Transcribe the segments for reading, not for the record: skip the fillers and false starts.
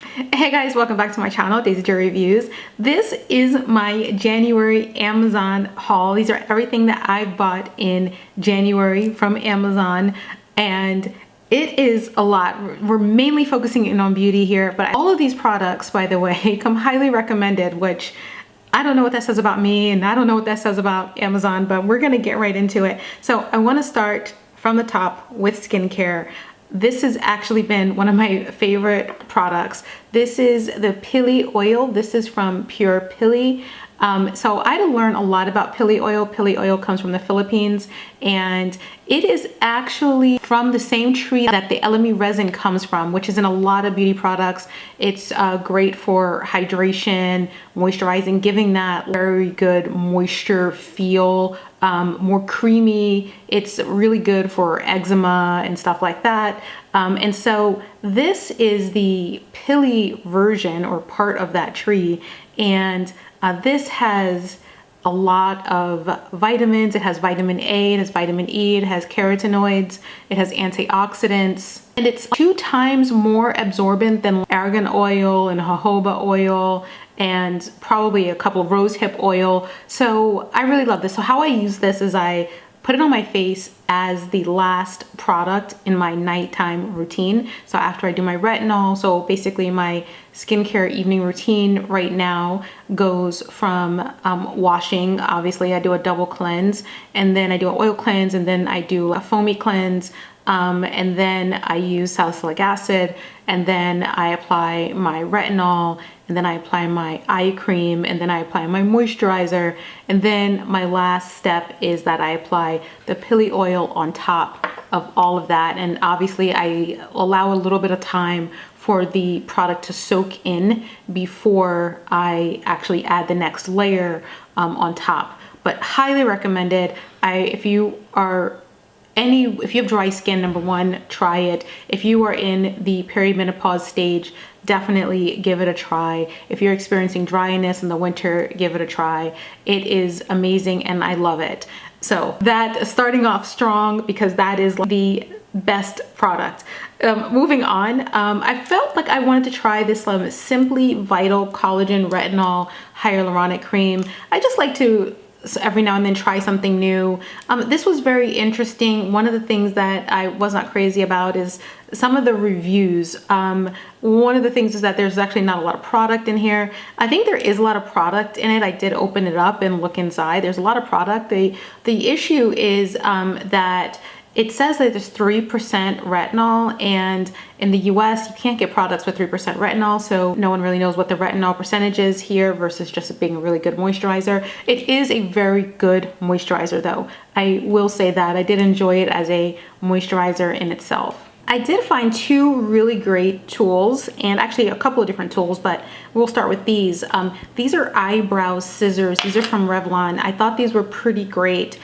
Hey guys, welcome back to my channel, Daisi Jo Reviews. This is my January Amazon haul. These are everything that I bought in January from Amazon, and it is a lot. We're mainly focusing in on beauty here, but all of these products, by the way, come highly recommended, which I don't know what that says about me, and I don't know what that says about Amazon, but we're gonna get right into it. So I wanna start from the top with skincare. This has actually been one of my favorite products. This is the Pili oil. This is from Pure Pili. So I had to learn a lot about Pili oil. Pili oil comes from the Philippines, and it is actually from the same tree that the elemi resin comes from, which is in a lot of beauty products. It's great for hydration, moisturizing, giving that very good moisture feel, more creamy. It's really good for eczema and stuff like that. And so this is the Pili version, or part of that tree, and this has a lot of vitamins. It has vitamin A, it has vitamin E, it has carotenoids, it has antioxidants, and it's 2 times more absorbent than argan oil and jojoba oil and probably a couple of rosehip oil. So I really love this. So how I use this is I put it on my face as the last product in my nighttime routine. So after I do my retinol, so basically my skincare evening routine right now goes from washing. Obviously I do a double cleanse, and then I do an oil cleanse, and then I do a foamy cleanse, and then I use salicylic acid, and then I apply my retinol, and then I apply my eye cream, and then I apply my moisturizer, and then my last step is that I apply the Pili oil on top of all of that. And obviously I allow a little bit of time for the product to soak in before I actually add the next layer on top. But highly recommended. If you have dry skin, number one, try it. If you are in the perimenopause stage, definitely give it a try. If you're experiencing dryness in the winter, give it a try. It is amazing and I love it. So that, starting off strong, because that is the best product. Moving on, I felt like I wanted to try this Simply Vital Collagen Retinol Hyaluronic Cream. I just like to every now and then try something new. This was very interesting. One of the things that I was not crazy about is some of the reviews. One of the things is that there's actually not a lot of product in here. I think there is a lot of product in it. I did open it up and look inside. There's a lot of product. The issue is that it says that there's 3% retinol, and in the US you can't get products with 3% retinol, so no one really knows what the retinol percentage is here versus just being a really good moisturizer. It is a very good moisturizer though. I will say that. I did enjoy it as a moisturizer in itself. I did find 2 really great tools, and actually a couple of different tools, but we'll start with these. These are eyebrow scissors. These are from Revlon. I thought these were pretty great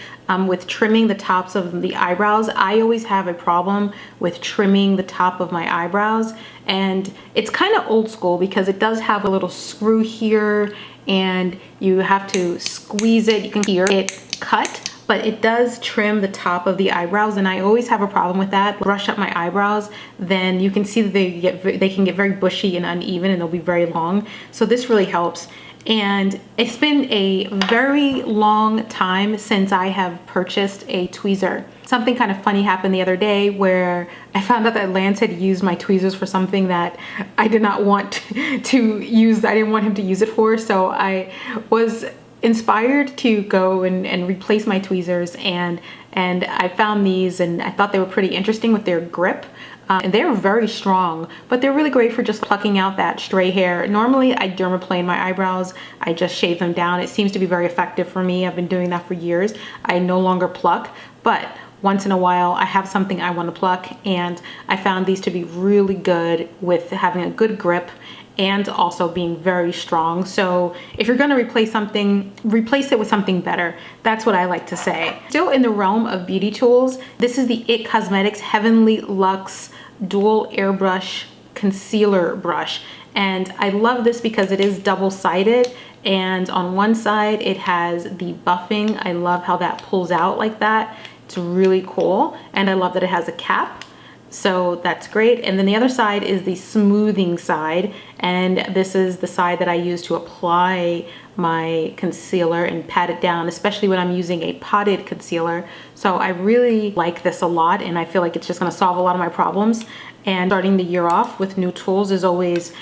with trimming the tops of the eyebrows. I always have a problem with trimming the top of my eyebrows, and it's kind of old school because it does have a little screw here and you have to squeeze it. You can hear it cut, but it does trim the top of the eyebrows, and I always have a problem with that. Brush up my eyebrows, then you can see that they can get very bushy and uneven, and they'll be very long. So this really helps. And it's been a very long time since I have purchased a tweezer. Something kind of funny happened the other day where I found out that Lance had used my tweezers for something that I did not want to use. I didn't want him to use it for, so I was inspired to go and replace my tweezers, and I found these, and I thought they were pretty interesting with their grip. And they're very strong, but they're really great for just plucking out that stray hair. Normally I dermaplane my eyebrows. I just shave them down. It seems to be very effective for me. I've been doing that for years. I no longer pluck, but once in a while I have something I want to pluck, and I found these to be really good with having a good grip and also being very strong. So if you're gonna replace something, replace it with something better. That's what I like to say. Still in the realm of beauty tools, this is the IT Cosmetics Heavenly Luxe Dual Airbrush Concealer Brush. And I love this because it is double-sided, and on one side it has the buffing. I love how that pulls out like that. It's really cool, and I love that it has a cap. So that's great. And then the other side is the smoothing side. And this is the side that I use to apply my concealer and pat it down, especially when I'm using a potted concealer. So I really like this a lot, and I feel like it's just gonna solve a lot of my problems. And starting the year off with new tools is always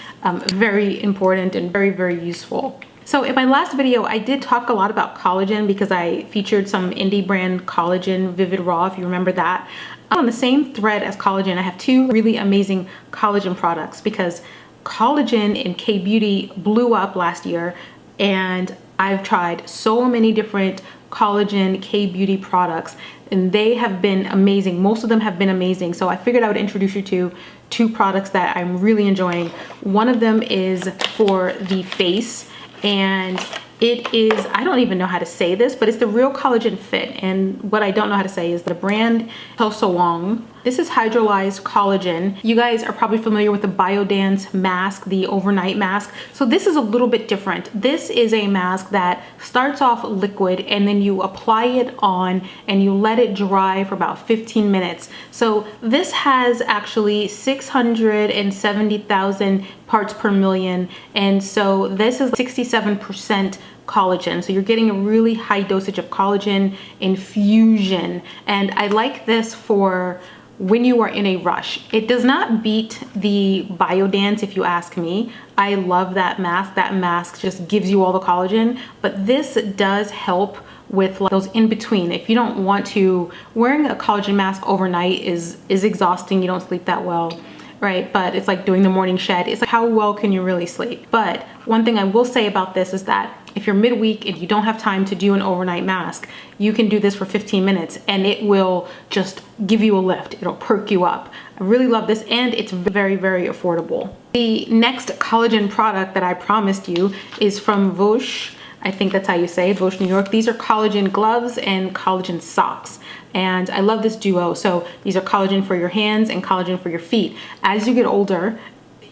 very important and very, very useful. So in my last video, I did talk a lot about collagen because I featured some indie brand collagen, Vivid Raw, if you remember that. On the same thread as collagen, I have two really amazing collagen products because collagen in K-Beauty blew up last year, and I've tried so many different collagen K-Beauty products and they have been amazing. Most of them have been amazing. So I figured I would introduce you to two products that I'm really enjoying. One of them is for the face, and it is, I don't even know how to say this, but it's the Real Collagen Fit. And what I don't know how to say is the brand Wong. This is hydrolyzed collagen. You guys are probably familiar with the Biodance mask, the overnight mask. So this is a little bit different. This is a mask that starts off liquid and then you apply it on and you let it dry for about 15 minutes. So this has actually 670,000 parts per million. And so this is 67% collagen. So you're getting a really high dosage of collagen infusion. And I like this for when you are in a rush. It does not beat the Biodance, if you ask me. I love that mask. That mask just gives you all the collagen, but this does help with like those in between. If you don't want to, wearing a collagen mask overnight is exhausting. You don't sleep that well, right? But it's like doing the morning shed. It's like, how well can you really sleep? But one thing I will say about this is that if you're midweek and you don't have time to do an overnight mask, you can do this for 15 minutes and it will just give you a lift. It'll perk you up. I really love this, and it's very, very affordable. The next collagen product that I promised you is from Vosh. I think that's how you say it, Vosh New York. These are collagen gloves and collagen socks. And I love this duo. So these are collagen for your hands and collagen for your feet. As you get older,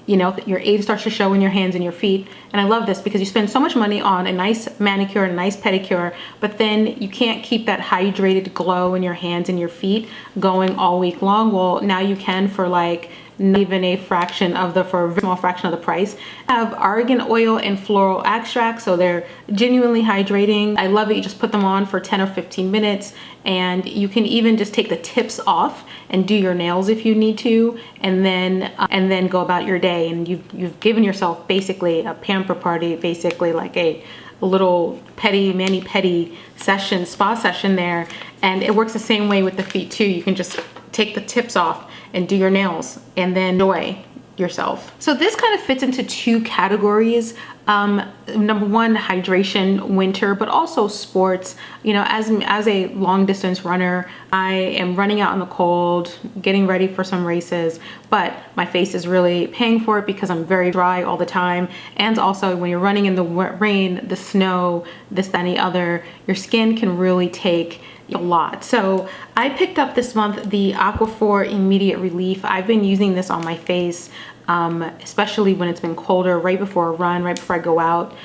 you know, your age starts to show in your hands and your feet. And I love this because you spend so much money on a nice manicure and a nice pedicure, but then you can't keep that hydrated glow in your hands and your feet going all week long. Well, now you can for like not even a fraction of the, for a very small fraction of the price. I have argan oil and floral extract, so they're genuinely hydrating. I love it. You just put them on for 10 or 15 minutes, and you can even just take the tips off and do your nails if you need to, and then go about your day. And you've given yourself basically a pamper party, basically like a little mani-pedi session, spa session there. And it works the same way with the feet too. You can just take the tips off and do your nails and then enjoy yourself. So this kind of fits into two categories. Number one, hydration, winter, but also sports. You know, as a long distance runner, I am running out in the cold, getting ready for some races, but my face is really paying for it because I'm very dry all the time. And also when you're running in the rain, the snow, this, that, and the other, your skin can really take a lot. So I picked up this month the Aquaphor Immediate Relief. I've been using this on my face, especially when it's been colder, right before a run, right before I go out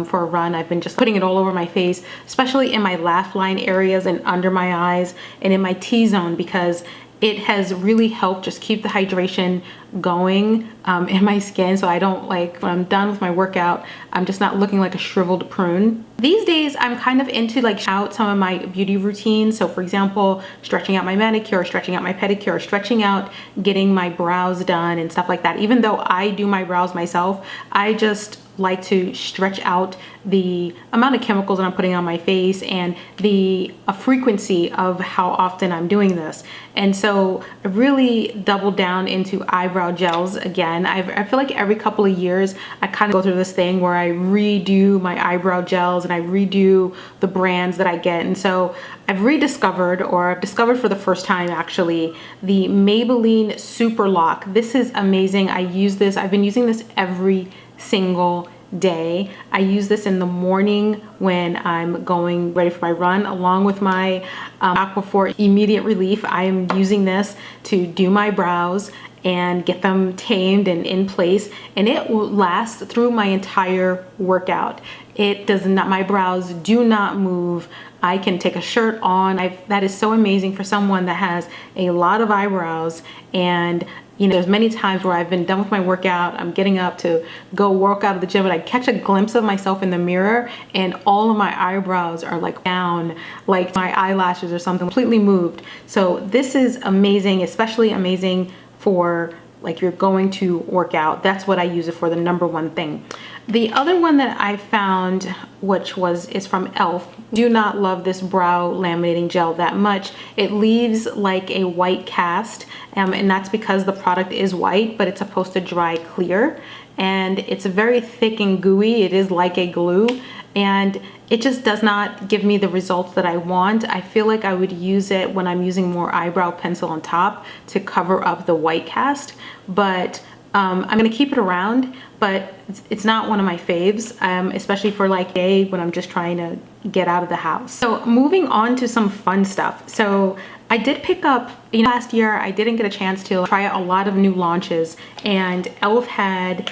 for a run. I've been just putting it all over my face, especially in my laugh line areas and under my eyes and in my T-zone, because it has really helped just keep the hydration going in my skin, so I don't, like, when I'm done with my workout, I'm just not looking like a shriveled prune. These days I'm kind of into like out some of my beauty routines. So for example, stretching out my manicure, stretching out my pedicure, stretching out getting my brows done and stuff like that. Even though I do my brows myself, I just like to stretch out the amount of chemicals that I'm putting on my face and the frequency of how often I'm doing this. And so I really doubled down into eyebrow gels again. I feel like every couple of years I kind of go through this thing where I redo my eyebrow gels and I redo the brands that I get. And so I've rediscovered, or I've discovered for the first time actually, the Maybelline Super Lock. This is amazing. I use this, I've been using this every single day. I use this in the morning when I'm going ready for my run, along with my Aquaphor Immediate Relief. I am using this to do my brows, and get them tamed and in place, and it will last through my entire workout. It does not, my brows do not move. I can take a shirt on. That is so amazing for someone that has a lot of eyebrows. And you know, there's many times where I've been done with my workout, I'm getting up to go work out of the gym, and I catch a glimpse of myself in the mirror and all of my eyebrows are like down, like my eyelashes or something completely moved. So this is amazing, especially amazing for like you're going to work out. That's what I use it for, the number one thing. The other one that I found, which is from e.l.f. Do not love this brow laminating gel that much. It leaves like a white cast, and that's because the product is white, but it's supposed to dry clear. And it's very thick and gooey. It is like a glue, and it just does not give me the results that I want. I feel like I would use it when I'm using more eyebrow pencil on top to cover up the white cast, but I'm gonna keep it around, but it's not one of my faves, especially for like when I'm just trying to get out of the house. So moving on to some fun stuff. So I did pick up, you know, last year I didn't get a chance to try out a lot of new launches, and e.l.f. had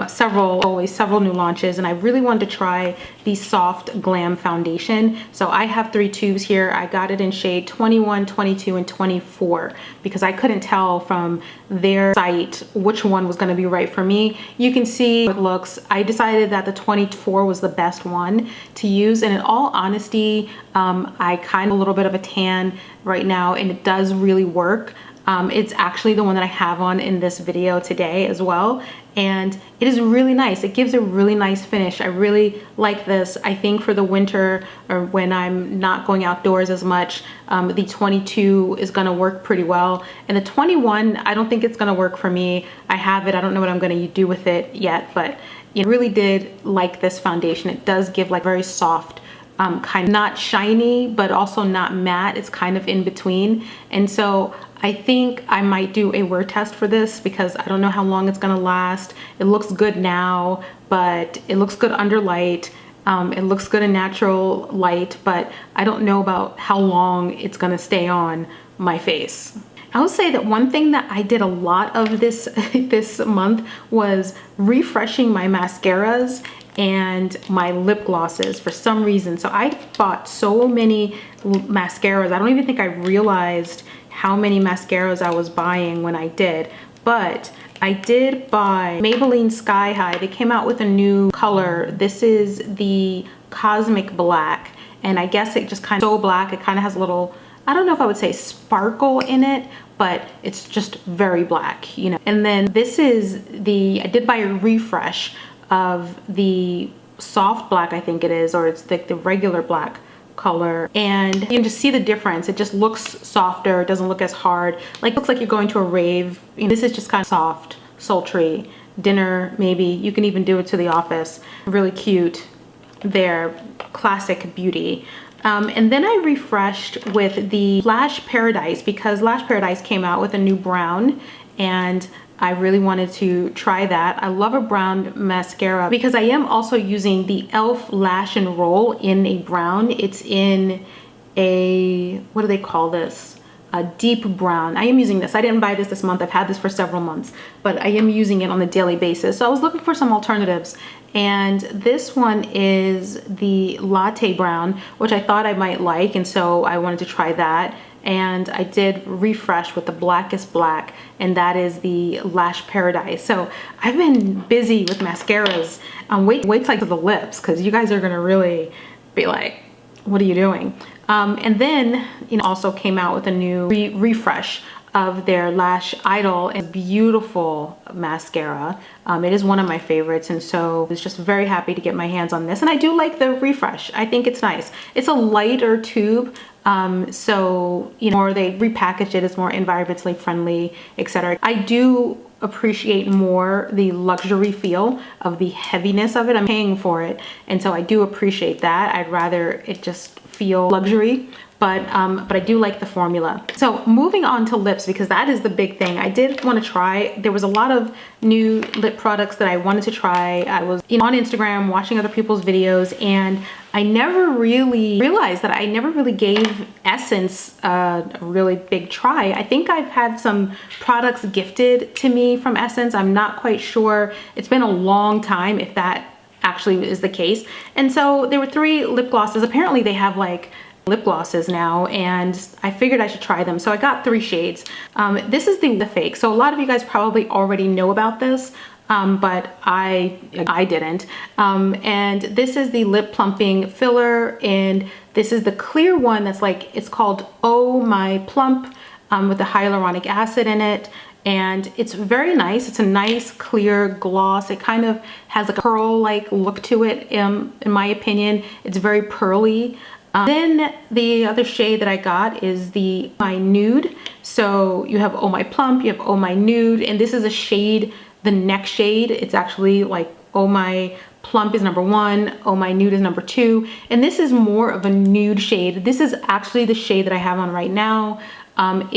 several new launches, and I really wanted to try the Soft Glam Foundation. So I have 3 tubes here. I got it in shade 21, 22, and 24 because I couldn't tell from their site which one was gonna be right for me. You can see how it looks. I decided that the 24 was the best one to use, and in all honesty, I kind of a little bit of a tan right now, and it does really work. It's actually the one that I have on in this video today as well, and it is really nice. It gives a really nice finish. I really like this. I think for the winter or when I'm not going outdoors as much, the 22 is gonna work pretty well, and the 21, I don't think it's gonna work for me. I have it, I don't know what I'm gonna do with it yet, but I really did like this foundation. It does give like very soft, kind of not shiny, but also not matte. It's kind of in between. And so I think I might do a wear test for this because I don't know how long it's gonna last. It looks good now, but it looks good under light. It looks good in natural light, but I don't know about how long it's gonna stay on my face. I would say that one thing that I did a lot of this month was refreshing my mascaras and my lip glosses for some reason. So I bought so many mascaras. I don't even think I realized how many mascaras I was buying when I did, but I did buy Maybelline Sky High. They came out with a new color. This is the Cosmic Black, and I guess it just kind of so black. It kind of has a little, I don't know if I would say sparkle in it, but it's just very black, you know. And then this is I did buy a refresh of the soft black, I think it is, or it's like the regular black color, and you can just see the difference. It just looks softer. It doesn't look as hard. Like, looks like you're going to a rave. You know, this is just kind of soft, sultry, dinner maybe. You can even do it to the office. Really cute there, classic beauty. And then I refreshed with the Lash Paradise because Lash Paradise came out with a new brown, and I really wanted to try that. I love a brown mascara because I am also using the e.l.f. Lash and Roll in a brown. It's in a, what do they call this? A deep brown. I am using this. I didn't buy this month. I've had this for several months, but I am using it on a daily basis. So I was looking for some alternatives, and this one is the Latte Brown, which I thought I might like, and so I wanted to try that. And I did refresh with the Blackest Black, and that is the Lash Paradise. So I've been busy with mascaras. Wait till I do the lips, because you guys are gonna really be like, what are you doing? And then, you know, also came out with a new refresh of their Lash Idol, and beautiful mascara. It is one of my favorites, and so I was just very happy to get my hands on this. And I do like the refresh. I think it's nice. It's a lighter tube, so, you know, or they repackaged it as more environmentally friendly, etc. I do appreciate more the luxury feel of the heaviness of it. I'm paying for it, and so I do appreciate that. I'd rather it just feel luxury, but I do like the formula. So moving on to lips, because that is the big thing. I did want to try, there was a lot of new lip products that I wanted to try. I was on Instagram watching other people's videos, and I never really realized that I never really gave Essence a really big try. I think I've had some products gifted to me from Essence. I'm not quite sure. It's been a long time if that actually is the case. And so there were 3 lip glosses. Apparently they have like lip glosses now, and I figured I should try them. So I got 3 shades. This is the fake. So a lot of you guys probably already know about this, but I didn't. And this is the lip plumping filler, and this is the clear one that's like, it's called Oh My Plump, with the hyaluronic acid in it. And it's very nice. It's a nice clear gloss. It kind of has like a pearl-like look to it, in my opinion. It's very pearly. Then the other shade that I got is the My Nude. So you have Oh My Plump, you have Oh My Nude, and this is a shade, the next shade. It's actually like Oh My Plump is number 1, Oh My Nude is number 2, and this is more of a nude shade. This is actually the shade that I have on right now.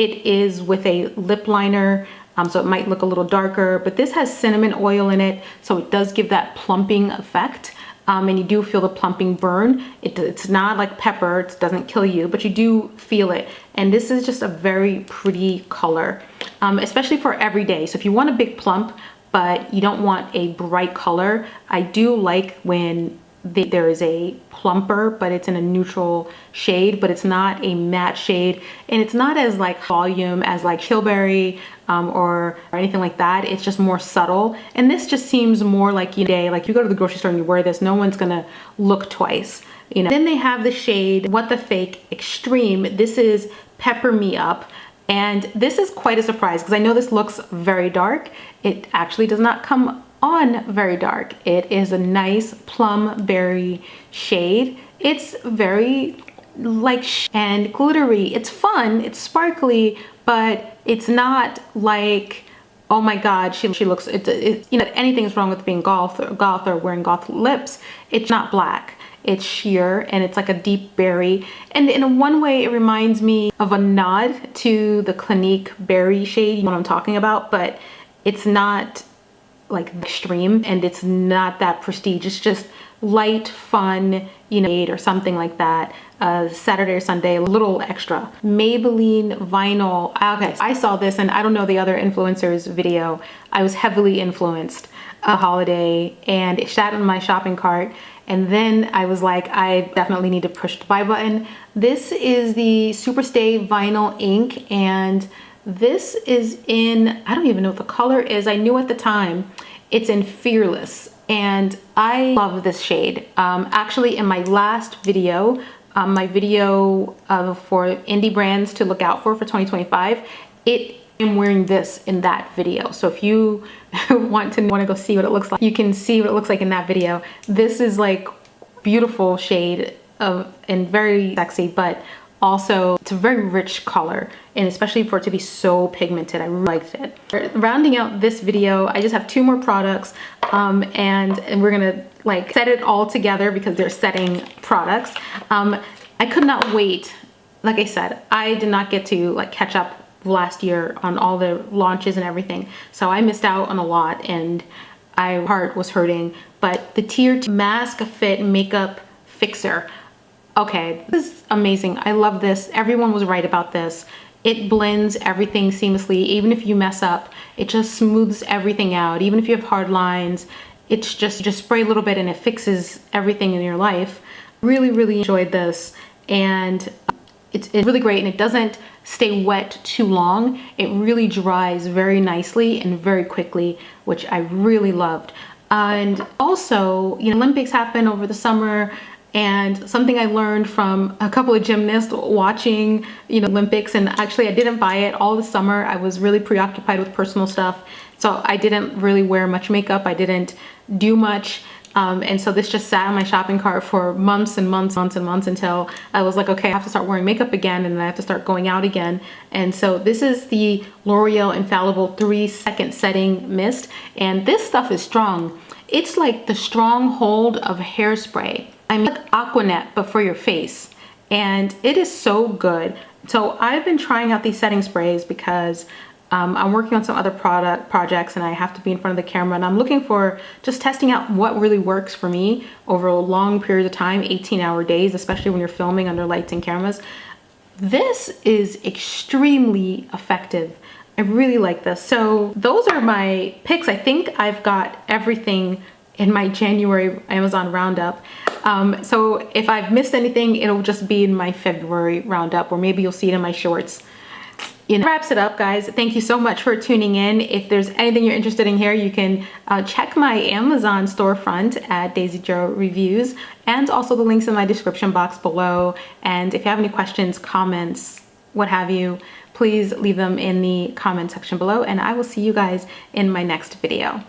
It is with a lip liner, so it might look a little darker, but this has cinnamon oil in it, so it does give that plumping effect. And you do feel the plumping burn. It's not like pepper, it doesn't kill you, but you do feel it. And this is just a very pretty color, especially for every day. So if you want a big plump, but you don't want a bright color, I do like when there is a plumper, but it's in a neutral shade, but it's not a matte shade, and it's not as like volume as like Chillberry or anything like that. It's just more subtle, and this just seems more like, you know, like you go to the grocery store and you wear this, no one's gonna look twice, you know. Then they have the shade What the Fake Extreme. This is Pepper Me Up, and this is quite a surprise because I know this looks very dark. It actually does not come on very dark. It is a nice plum berry shade. It's very like and glittery. It's fun, it's sparkly, but it's not like, oh my god, she looks, you know, anything's wrong with being goth or wearing goth lips. It's not black. It's sheer, and it's like a deep berry, and in one way it reminds me of a nod to the Clinique berry shade, you know what I'm talking about, but it's not like extreme, and it's not that prestige. It's just light, fun, you know, or something like that. Saturday or Sunday, a little extra. Maybelline Vinyl. Okay, I saw this, and I don't know the other influencers' video. I was heavily influenced a holiday, and it sat in my shopping cart, and then I was like, I definitely need to push the buy button. This is the Superstay Vinyl Ink, and this is in, I don't even know what the color is. I knew at the time. It's in Fearless, and I love this shade. Actually, in my last video, my video for indie brands to look out for 2025, I'm wearing this in that video. So if you want to go see what it looks like, you can see what it looks like in that video. This is like beautiful shade and very sexy, but also it's a very rich color, and especially for it to be so pigmented, I really liked it. Rounding out this video, I just have 2 more products, and we're gonna like set it all together because they're setting products. I could not wait. Like I said, I did not get to like catch up last year on all the launches and everything, so I missed out on a lot, and my heart was hurting. But the Tier 2 Mask Fit Makeup Fixer. Okay, this is amazing. I love this. Everyone was right about this. It blends everything seamlessly. Even if you mess up, it just smooths everything out. Even if you have hard lines, it's just, you just spray a little bit and it fixes everything in your life. Really, really enjoyed this, and it's really great, and it doesn't stay wet too long. It really dries very nicely and very quickly, which I really loved. And also, you know, Olympics happened over the summer, and something I learned from a couple of gymnasts watching, you know, Olympics, and actually I didn't buy it all the summer. I was really preoccupied with personal stuff, so I didn't really wear much makeup. I didn't do much. And so this just sat in my shopping cart for months and months and months until I was like, okay, I have to start wearing makeup again, and then I have to start going out again. And so this is the L'Oreal Infallible 3-Second Setting Mist, and this stuff is strong. It's like the stronghold of hairspray. I mean, like Aquanet, but for your face. and it is so good. So I've been trying out these setting sprays because I'm working on some other projects and I have to be in front of the camera, and I'm looking for just testing out what really works for me over a long period of time, 18-hour days, especially when you're filming under lights and cameras. This is extremely effective. I really like this. So those are my picks. I think I've got everything in my January Amazon roundup. So if I've missed anything, it'll just be in my February roundup, or maybe you'll see it in my shorts. You know, wraps it up, guys. Thank you so much for tuning in. If there's anything you're interested in here, you can check my Amazon storefront at Daisi Jo Reviews, and also the links in my description box below. And if you have any questions, comments, what have you, please leave them in the comment section below, and I will see you guys in my next video.